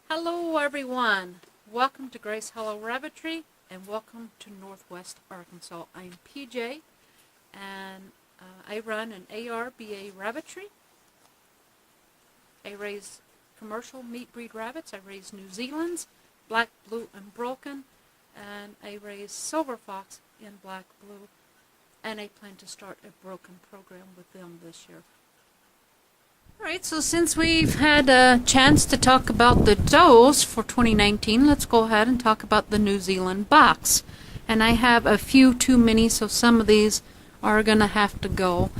Hello everyone, welcome to Grace Hollow Rabbitry and welcome to Northwest Arkansas. I'm PJ and I run an ARBA rabbitry. I raise commercial meat breed rabbits. I raise New Zealand's, black, blue, and broken, and I raise silver fox in black, blue, and I plan to start a broken program with them this year. Alright, so since we've had a chance to talk about the does for 2019, let's go ahead and talk about the New Zealand box. And I have a few too many, so some of these are going to have to go.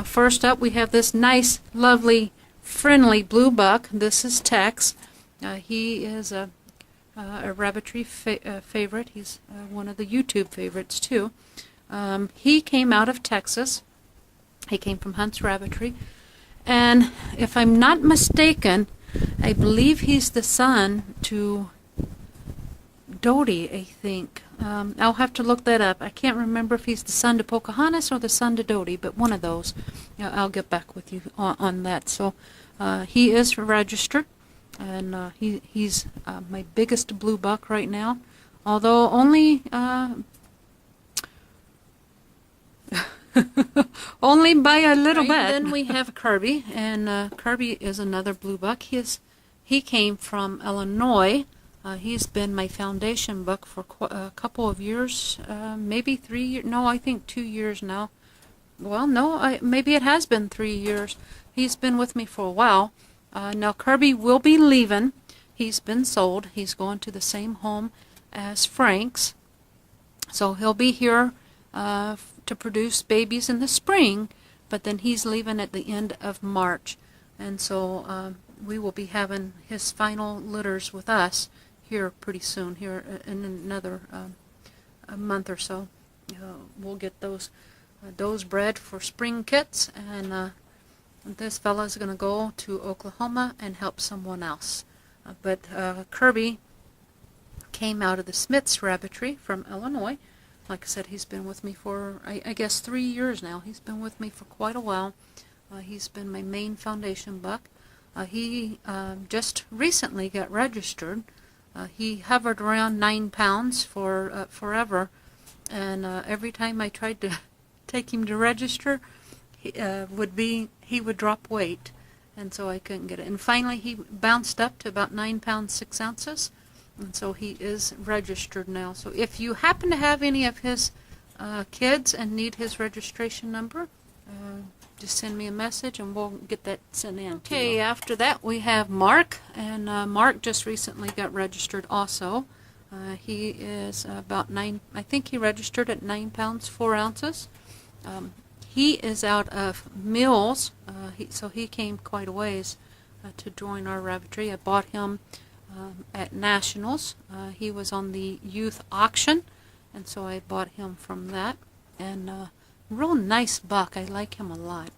First up, we have this nice, lovely, friendly blue buck. This is Tex. He is a rabbitry favorite. He's one of the YouTube favorites, too. He came out of Texas. He came from Hunt's Rabbitry. And if I'm not mistaken, I believe he's the son to Dodie, I think. I'll have to look that up. I can't remember if he's the son to Pocahontas or the son to Dodie, but one of those. I'll get back with you on that. So he is registered, and he's my biggest blue buck right now, although only... only by a little bit. Then we have Kirby, and Kirby is another blue buck. He came from Illinois. He's been my foundation buck for a couple of years, maybe 3 years. No, I think 2 years now. Well, no, maybe it has been 3 years. He's been with me for a while. Now Kirby will be leaving. He's been sold. He's going to the same home as Frank's, so he'll be here to produce babies in the spring, but then he's leaving at the end of March, and so we will be having his final litters with us here pretty soon, here in another a month or so. We'll get those bred for spring kits, and this fella is going to go to Oklahoma and help someone else. But Kirby came out of the Smith's Rabbitry from Illinois. Like I said, he's been with me for, I guess, 3 years now. He's been with me for quite a while. He's been my main foundation buck. He just recently got registered. He hovered around 9 pounds for forever, and every time I tried to take him to register, he would drop weight, and so I couldn't get it. And finally, he bounced up to about 9 pounds 6 ounces. And so he is registered now. So if you happen to have any of his kids and need his registration number, just send me a message and we'll get that sent in. Okay, after that we have Mark, and Mark just recently got registered also. He is about 9, I think he registered at 9 pounds 4 ounces. He is out of Mills, so he came quite a ways to join our rabbitry. I bought him at Nationals. He was on the youth auction, and so I bought him from that. And real nice buck. I like him a lot.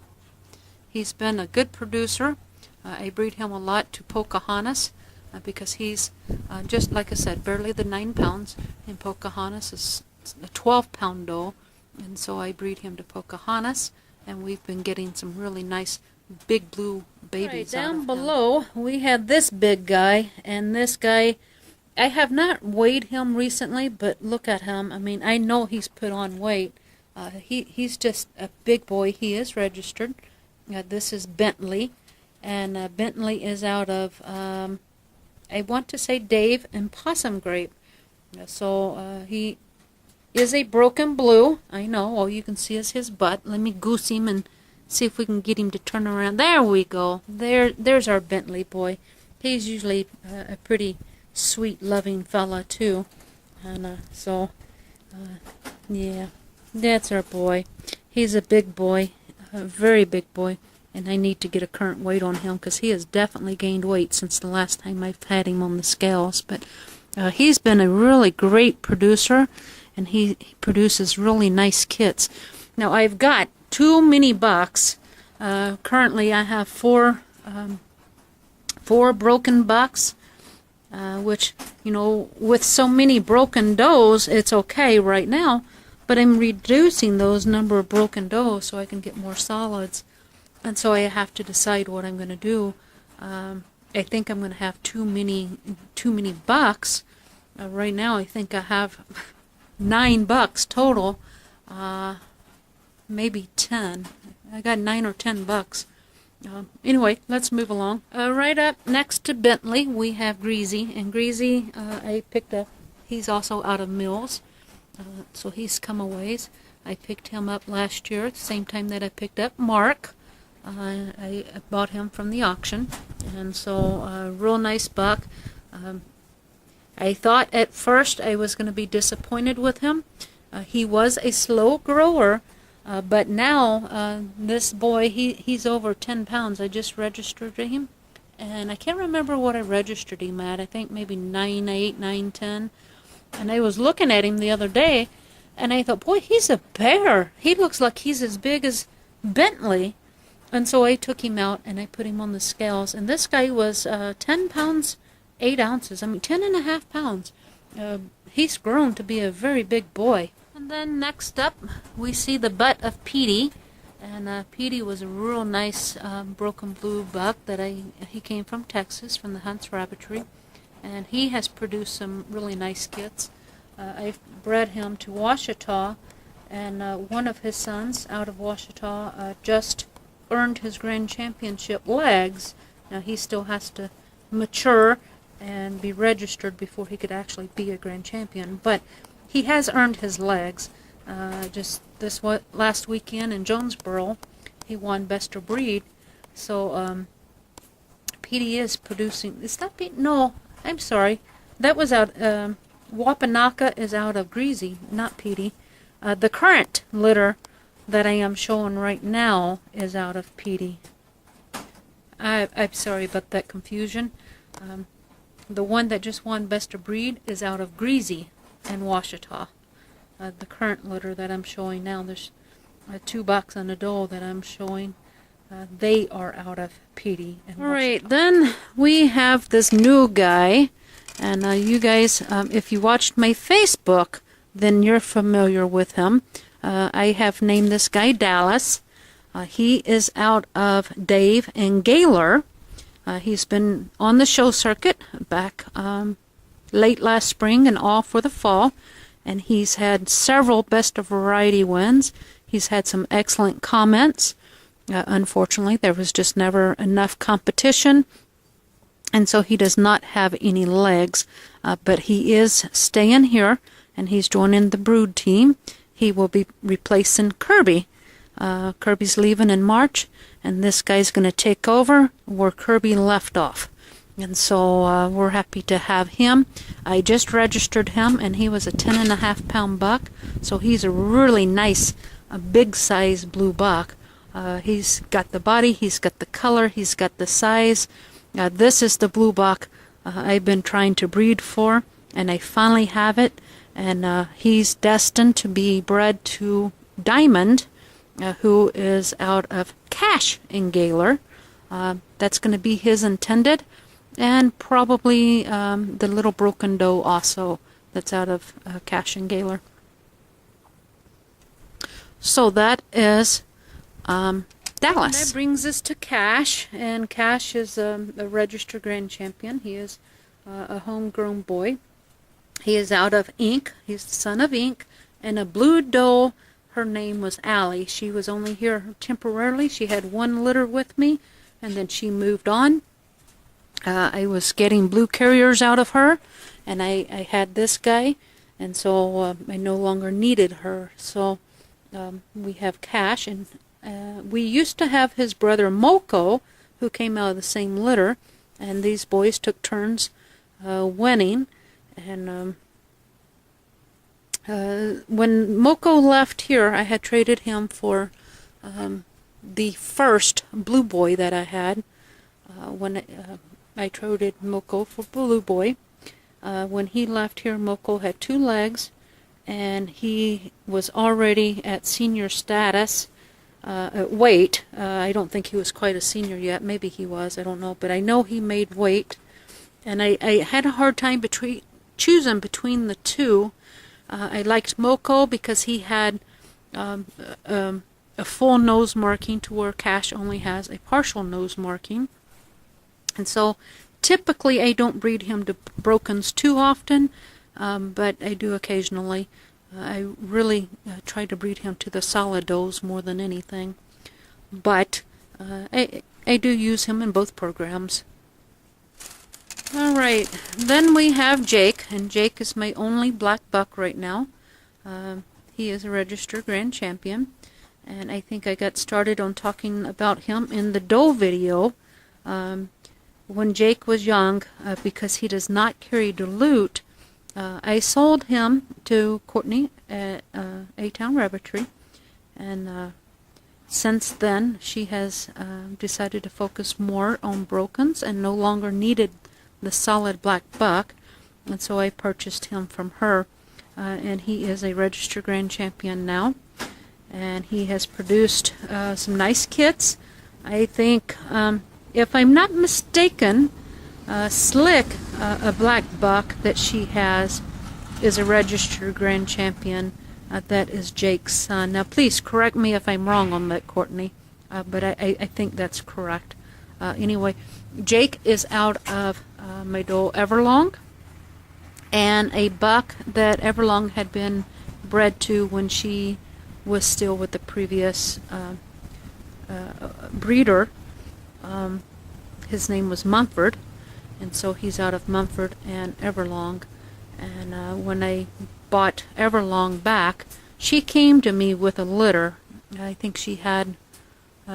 He's been a good producer. I breed him a lot to Pocahontas because he's just like I said, barely the 9 pounds, and Pocahontas is a 12-pound doe, and so I breed him to Pocahontas, and we've been getting some really nice big blue babies. Right, down below we have this big guy, and this guy, I have not weighed him recently, but look at him. I mean, I know he's put on weight. He's just a big boy. He is registered. This is Bentley, and Bentley is out of I want to say Dave and Possum Grape. So he is a broken blue. I know. All you can see is his butt. Let me goose him and see if we can get him to turn around. There we go. There's our Bentley boy. He's usually a pretty sweet, loving fella too. And yeah, that's our boy. He's a big boy, a very big boy. And I need to get a current weight on him because he has definitely gained weight since the last time I've had him on the scales. But he's been a really great producer, and he produces really nice kits. Now I've got too many bucks. Currently I have four broken bucks, which, you know, with so many broken does, it's okay right now, but I'm reducing those number of broken does so I can get more solids, and so I have to decide what I'm going to do. I think I'm going to have too many bucks. Right now I think I have 9 bucks total. Maybe 10. I got 9 or 10 bucks. Anyway, let's move along. Right up next to Bentley, we have Greasy. And Greasy, I picked up, he's also out of Mills. So he's come a ways. I picked him up last year, at the same time that I picked up Mark. I bought him from the auction. And so, real nice buck. I thought at first I was going to be disappointed with him. He was a slow grower. But now, this boy, he's over 10 pounds. I just registered him, and I can't remember what I registered him at. I think maybe 9.8, 9.10. And I was looking at him the other day, and I thought, boy, he's a bear. He looks like he's as big as Bentley. And so I took him out, and I put him on the scales. And this guy was 10 pounds, 8 ounces. I mean, 10.5 pounds. He's grown to be a very big boy. And then next up, we see the butt of Petey. And Petey was a real nice broken blue buck that he came from Texas, from the Hunt's Rabbitry. And he has produced some really nice kits. I've bred him to Washita, and one of his sons out of Washita just earned his grand championship legs. Now he still has to mature and be registered before he could actually be a grand champion. But he has earned his legs. Just this last weekend in Jonesboro, he won Best of Breed. So Petey is producing. Is that Petey? No, I'm sorry. That was out. Wapanaka is out of Greasy, not Petey. The current litter that I am showing right now is out of Petey. I'm sorry about that confusion. The one that just won Best of Breed is out of Greasy and Washita. The current litter that I'm showing now, there's 2 bucks and a doe that I'm showing. They are out of Petey and Washita. Alright, then we have this new guy. And you guys, if you watched my Facebook, then you're familiar with him. I have named this guy Dallas. He is out of Dave and Gaylor. He's been on the show circuit back late last spring and all for the fall, and he's had several Best of Variety wins. He's had some excellent comments. Unfortunately, there was just never enough competition, and so he does not have any legs, but he is staying here, and he's joining the brood team. He will be replacing Kirby. Kirby's leaving in March, and this guy's going to take over where Kirby left off. And so we're happy to have him. I just registered him, and he was a 10.5 pound buck. So he's a really nice, big size blue buck. He's got the body, he's got the color, he's got the size. This is the blue buck I've been trying to breed for, and I finally have it. And he's destined to be bred to Diamond, who is out of Cash in Gaylor. That's going to be his intended. And probably the little broken doe also that's out of Cash and Gaylor. So that is Dallas. And that brings us to Cash, and Cash is a registered grand champion. He is a homegrown boy. He is out of Ink. He's the son of Ink, and a blue doe. Her name was Allie. She was only here temporarily. She had 1 litter with me, and then she moved on. I was getting blue carriers out of her, and I had this guy, and so I no longer needed her. So we have Cash, and we used to have his brother Moko, who came out of the same litter, and these boys took turns winning. And when Moko left here, I had traded him for the first blue boy that I had. When I traded Moko for Blue Boy. When he left here, Moko had 2 legs, and he was already at senior status at weight. I don't think he was quite a senior yet. Maybe he was. I don't know. But I know he made weight. And I had a hard time choosing between the 2. I liked Moko because he had a full nose marking to where Cash only has a partial nose marking. And so typically I don't breed him to brokens too often, but I do occasionally. I really try to breed him to the solid does more than anything. But I do use him in both programs. Alright, then we have Jake, and Jake is my only black buck right now. He is a registered grand champion, and I think I got started on talking about him in the doe video when Jake was young, because he does not carry dilute. I sold him to Courtney at A-Town Rabbitry, and since then she has decided to focus more on brokens and no longer needed the solid black buck, and so I purchased him from her, and he is a registered grand champion now, and he has produced some nice kits. I think, if I'm not mistaken, Slick, a black buck that she has, is a registered grand champion. That is Jake's son. Now please correct me if I'm wrong on that, Courtney, but I think that's correct. Anyway, Jake is out of my doe Everlong, and a buck that Everlong had been bred to when she was still with the previous breeder. His name was Mumford, and so he's out of Mumford and Everlong. And when I bought Everlong back, she came to me with a litter. I think she had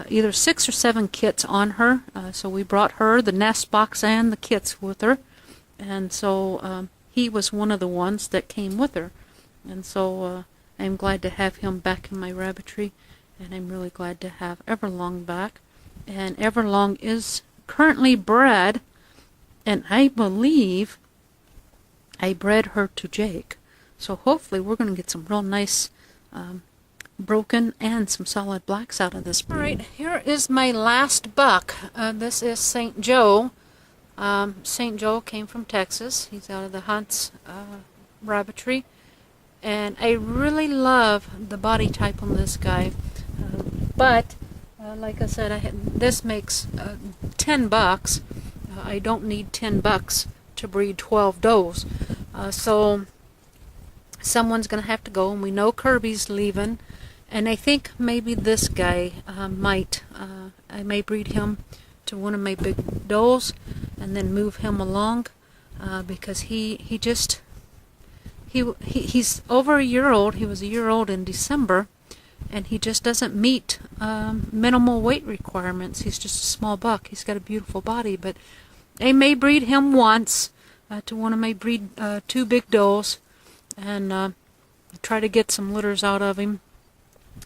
either 6 or 7 kits on her, so we brought her, the nest box, and the kits with her, and so he was one of the ones that came with her, and so I'm glad to have him back in my rabbitry, and I'm really glad to have Everlong back. And Everlong is currently bred, and I believe I bred her to Jake, so hopefully we're going to get some real nice broken and some solid blacks out of this breed. Alright, here is my last buck. This is St. Joe. St. Joe came from Texas. He's out of the Hunts Rabbitry, and I really love the body type on this guy, but like I said, this makes 10 bucks. I don't need 10 bucks to breed 12 does, so someone's going to have to go, and we know Kirby's leaving, and I think maybe this guy I may breed him to one of my big does and then move him along, because he's over a year old. He was a year old in December, and he just doesn't meet minimal weight requirements. He's just a small buck. He's got a beautiful body, but I may breed him once to one of my two big does, and try to get some litters out of him,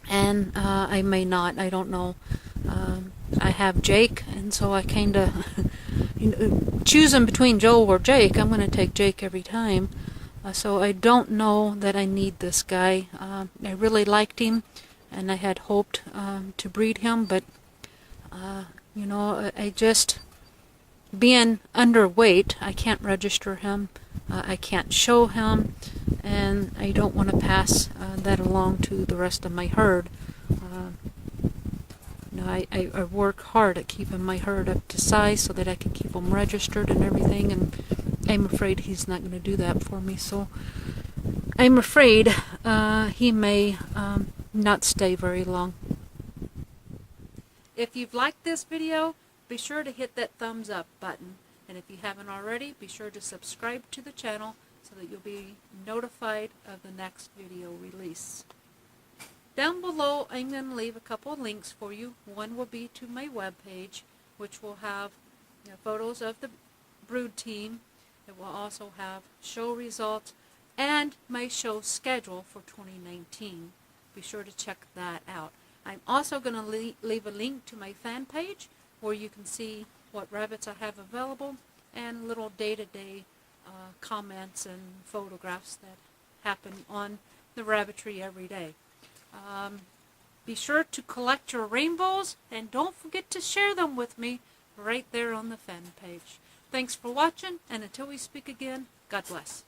and I may not. I don't know. I have Jake, and so I kind of choosing between Joe or Jake. I'm going to take Jake every time. So I don't know that I need this guy. I really liked him, and I had hoped to breed him, but you know, I just, being underweight, I can't register him. I can't show him, and I don't want to pass that along to the rest of my herd. You know, I work hard at keeping my herd up to size so that I can keep them registered and everything, and I'm afraid he's not going to do that for me, so I'm afraid he may not stay very long. If you've liked this video, be sure to hit that thumbs up button, and if you haven't already, be sure to subscribe to the channel so that you'll be notified of the next video release. Down below, I'm going to leave a couple of links for you. One will be to my webpage, which will have photos of the brood team. It will also have show results and my show schedule for 2019. Be sure to check that out. I'm also going to leave a link to my fan page where you can see what rabbits I have available and little day-to-day comments and photographs that happen on the rabbitry every day. Be sure to collect your rainbows, and don't forget to share them with me right there on the fan page. Thanks for watching, and until we speak again, God bless.